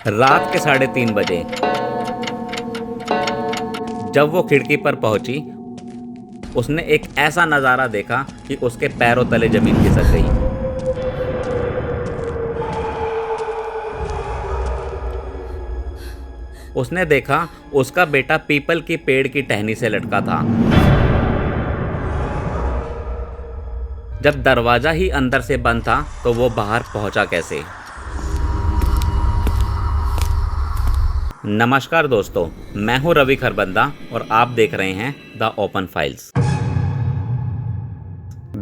रात के 3:30 बजे जब वो खिड़की पर पहुंची, उसने एक ऐसा नजारा देखा कि उसके पैरों तले जमीन खिसक गई। उसने देखा उसका बेटा पीपल की पेड़ की टहनी से लटका था। जब दरवाजा ही अंदर से बंद था तो वो बाहर पहुंचा कैसे? नमस्कार दोस्तों, मैं हूं रवि खरबंदा और आप देख रहे हैं द ओपन फाइल्स।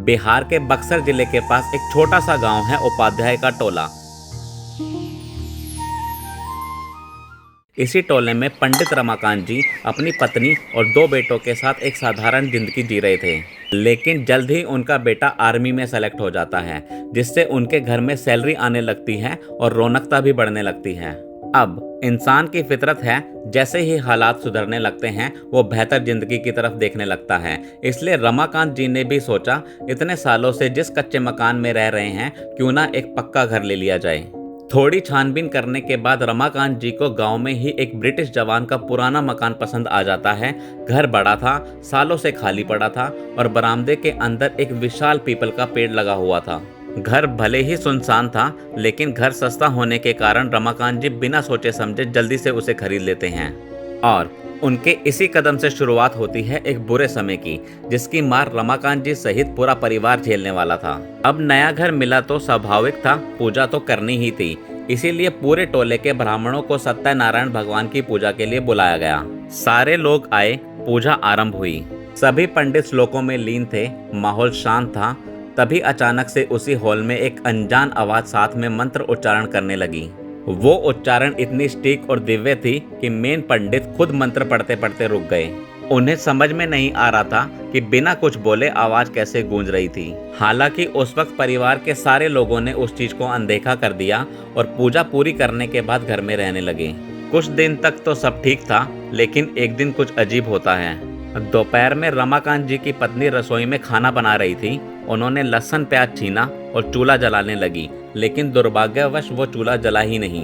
बिहार के बक्सर जिले के पास एक छोटा सा गांव है उपाध्याय का टोला। इसी टोले में पंडित रमाकांत जी अपनी पत्नी और 2 बेटों के साथ एक साधारण जिंदगी जी रहे थे। लेकिन जल्द ही उनका बेटा आर्मी में सेलेक्ट हो जाता है, जिससे उनके घर में सैलरी आने लगती है और रौनकता भी बढ़ने लगती है। अब इंसान की फितरत है, जैसे ही हालात सुधरने लगते हैं वो बेहतर जिंदगी की तरफ देखने लगता है। इसलिए रमाकांत जी ने भी सोचा, इतने सालों से जिस कच्चे मकान में रह रहे हैं, क्यों ना एक पक्का घर ले लिया जाए। थोड़ी छानबीन करने के बाद रमाकांत जी को गांव में ही एक ब्रिटिश जवान का पुराना मकान पसंद आ जाता है। घर बड़ा था, सालों से खाली पड़ा था और बरामदे के अंदर एक विशाल पीपल का पेड़ लगा हुआ था। घर भले ही सुनसान था, लेकिन घर सस्ता होने के कारण रमाकांत जी बिना सोचे समझे जल्दी से उसे खरीद लेते हैं। और उनके इसी कदम से शुरुआत होती है एक बुरे समय की, जिसकी मार रमाकांत जी सहित पूरा परिवार झेलने वाला था। अब नया घर मिला तो स्वाभाविक था, पूजा तो करनी ही थी। इसीलिए पूरे टोले के ब्राह्मणों को सत्यनारायण भगवान की पूजा के लिए बुलाया गया। सारे लोग आए, पूजा आरंभ हुई। सभी पंडित श्लोकों में लीन थे, माहौल शांत था। तभी अचानक से उसी हॉल में एक अनजान आवाज साथ में मंत्र उच्चारण करने लगी। वो उच्चारण इतनी सटीक और दिव्य थी कि मेन पंडित खुद मंत्र पढ़ते पढ़ते रुक गए। उन्हें समझ में नहीं आ रहा था कि बिना कुछ बोले आवाज कैसे गूंज रही थी। हालांकि उस वक्त परिवार के सारे लोगों ने उस चीज को अनदेखा कर दिया और पूजा पूरी करने के बाद घर में रहने लगे। कुछ दिन तक तो सब ठीक था, लेकिन एक दिन कुछ अजीब होता है। दोपहर में रमाकांत जी की पत्नी रसोई में खाना बना रही थी। उन्होंने लहसुन प्याज छीना और चूल्हा जलाने लगी, लेकिन दुर्भाग्यवश वो चूल्हा जला ही नहीं।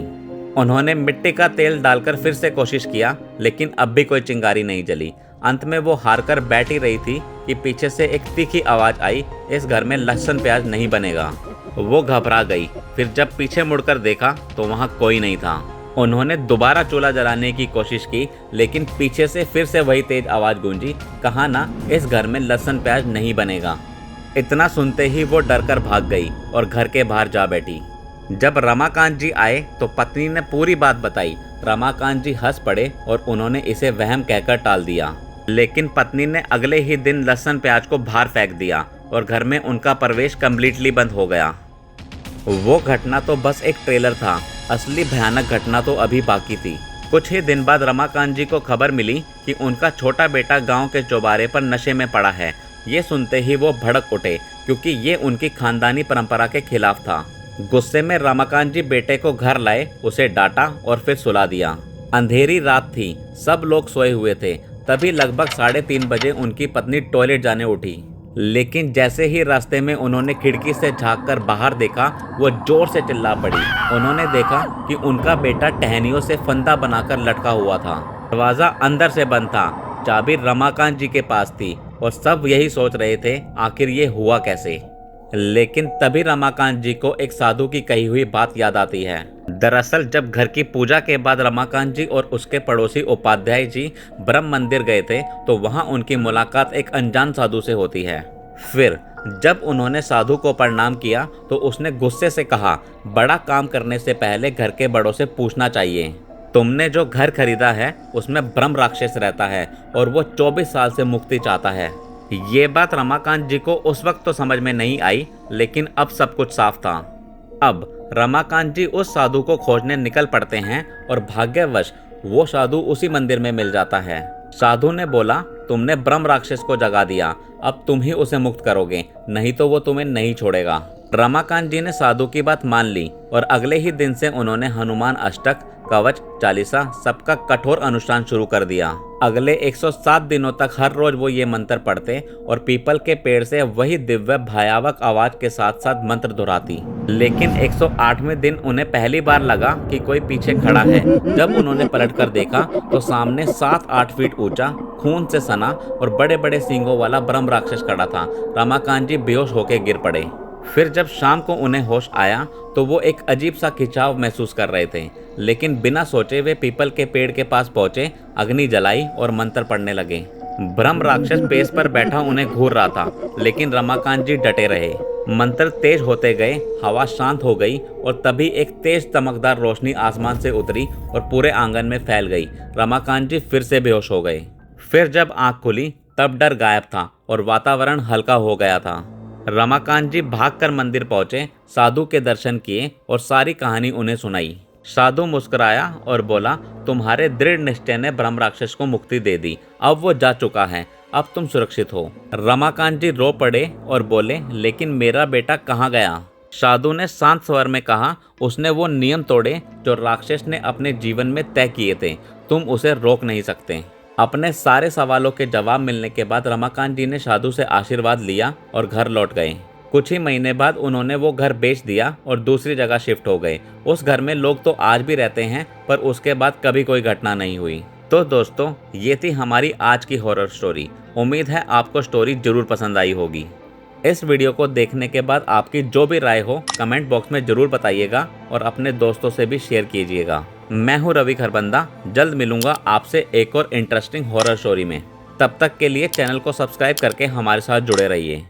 उन्होंने मिट्टी का तेल डालकर फिर से कोशिश किया, लेकिन अब भी कोई चिंगारी नहीं जली। अंत में वो हारकर बैठ ही रही थी कि पीछे से एक तीखी आवाज आई, इस घर में लहसुन प्याज नहीं बनेगा। वो घबरा गई। फिर जब पीछे मुड़कर देखा तो वहाँ कोई नहीं था। उन्होंने दोबारा चूल्हा जलाने की कोशिश की, लेकिन पीछे से फिर से वही तेज आवाज गूंजी, कहा ना इस घर में लहसुन प्याज नहीं बनेगा। इतना सुनते ही वो डरकर भाग गई और घर के बाहर जा बैठी। जब रमाकांत जी आए तो पत्नी ने पूरी बात बताई। रमाकांत जी हंस पड़े और उन्होंने इसे वहम कहकर टाल दिया। लेकिन पत्नी ने अगले ही दिन लहसुन प्याज को बाहर फेंक दिया और घर में उनका प्रवेश कम्प्लीटली बंद हो गया। वो घटना तो बस एक ट्रेलर था, असली भयानक घटना तो अभी बाकी थी। कुछ ही दिन बाद रमाकांत जी को खबर मिली कि उनका छोटा बेटा गांव के चौबारे पर नशे में पड़ा है। ये सुनते ही वो भड़क उठे, क्योंकि ये उनकी खानदानी परंपरा के खिलाफ था। गुस्से में रमाकांत जी बेटे को घर लाए, उसे डांटा और फिर सुला दिया। अंधेरी रात थी, सब लोग सोए हुए थे। तभी लगभग 3:30 बजे उनकी पत्नी टॉयलेट जाने उठी। लेकिन जैसे ही रास्ते में उन्होंने खिड़की से झांककर बाहर देखा, वो जोर से चिल्ला पड़ी। उन्होंने देखा कि उनका बेटा टहनियों से फंदा बनाकर लटका हुआ था। दरवाजा अंदर से बंद था, चाबी रमाकांत जी के पास थी और सब यही सोच रहे थे आखिर ये हुआ कैसे। लेकिन तभी रमाकांत जी को एक साधु की कही हुई बात याद आती है। दरअसल जब घर की पूजा के बाद रमाकांत जी और उसके पड़ोसी उपाध्याय जी ब्रह्म मंदिर गए थे, तो वहां उनकी मुलाकात एक अनजान साधु से होती है। फिर जब उन्होंने साधु को प्रणाम किया तो उसने गुस्से से कहा, बड़ा काम करने से पहले घर के बड़ों से पूछना चाहिए। तुमने जो घर खरीदा है उसमें ब्रह्म राक्षस रहता है और वो 24 साल से मुक्ति चाहता है। ये बात रमाकांत जी को उस वक्त तो समझ में नहीं आई, लेकिन अब सब कुछ साफ था। अब रमाकांत जी उस साधु को खोजने निकल पड़ते हैं और भाग्यवश वो साधु उसी मंदिर में मिल जाता है। साधु ने बोला, तुमने ब्रह्म राक्षस को जगा दिया, अब तुम ही उसे मुक्त करोगे, नहीं तो वो तुम्हें नहीं छोड़ेगा। रमाकांत जी ने साधु की बात मान ली और अगले ही दिन से उन्होंने हनुमान अष्टक, कवच, चालीसा सबका कठोर अनुष्ठान शुरू कर दिया। अगले 107 दिनों तक हर रोज वो ये मंत्र पढ़ते और पीपल के पेड़ से वही दिव्य भयावक आवाज के साथ साथ मंत्र दोहराती। लेकिन 108वें दिन उन्हें पहली बार लगा कि कोई पीछे खड़ा है। जब उन्होंने पलटकर देखा तो सामने 7-8 फीट ऊंचा, खून से सना और बड़े बड़े सींगों वाला ब्रह्म राक्षस खड़ा था। रमाकांत जी बेहोश होकर गिर पड़े। फिर जब शाम को उन्हें होश आया तो वो एक अजीब सा खिंचाव महसूस कर रहे थे, लेकिन बिना सोचे वे पीपल के पेड़ के पास पहुंचे, अग्नि जलाई और मंत्र पढ़ने लगे। ब्रह्म राक्षस पेड़ पर बैठा उन्हें घूर रहा था, लेकिन रमाकांत जी डटे रहे। मंत्र तेज होते गए, हवा शांत हो गई और तभी एक तेज चमकदार रोशनी आसमान से उतरी और पूरे आंगन में फैल गई। रमाकांत जी फिर से बेहोश हो गए। फिर जब आंख खुली तब डर गायब था और वातावरण हल्का हो गया था। रमाकांत जी भागकर मंदिर पहुंचे, साधु के दर्शन किए और सारी कहानी उन्हें सुनाई। साधु मुस्कुराया और बोला, तुम्हारे दृढ़ निश्चय ने ब्रह्म राक्षस को मुक्ति दे दी, अब वो जा चुका है, अब तुम सुरक्षित हो। रमाकांत जी रो पड़े और बोले, लेकिन मेरा बेटा कहाँ गया? साधु ने शांत स्वर में कहा, उसने वो नियम तोड़े जो राक्षस ने अपने जीवन में तय किए थे, तुम उसे रोक नहीं सकते। अपने सारे सवालों के जवाब मिलने के बाद रमाकांत जी ने साधु से आशीर्वाद लिया और घर लौट गए। कुछ ही महीने बाद उन्होंने वो घर बेच दिया और दूसरी जगह शिफ्ट हो गए। उस घर में लोग तो आज भी रहते हैं, पर उसके बाद कभी कोई घटना नहीं हुई। तो दोस्तों, ये थी हमारी आज की हॉरर स्टोरी। उम्मीद है आपको स्टोरी जरूर पसंद आई होगी। इस वीडियो को देखने के बाद आपकी जो भी राय हो कमेंट बॉक्स में जरूर बताइएगा और अपने दोस्तों से भी शेयर कीजिएगा। मैं हूं रवि खरबंदा, जल्द मिलूंगा आपसे एक और इंटरेस्टिंग हॉरर स्टोरी में। तब तक के लिए चैनल को सब्सक्राइब करके हमारे साथ जुड़े रहिए।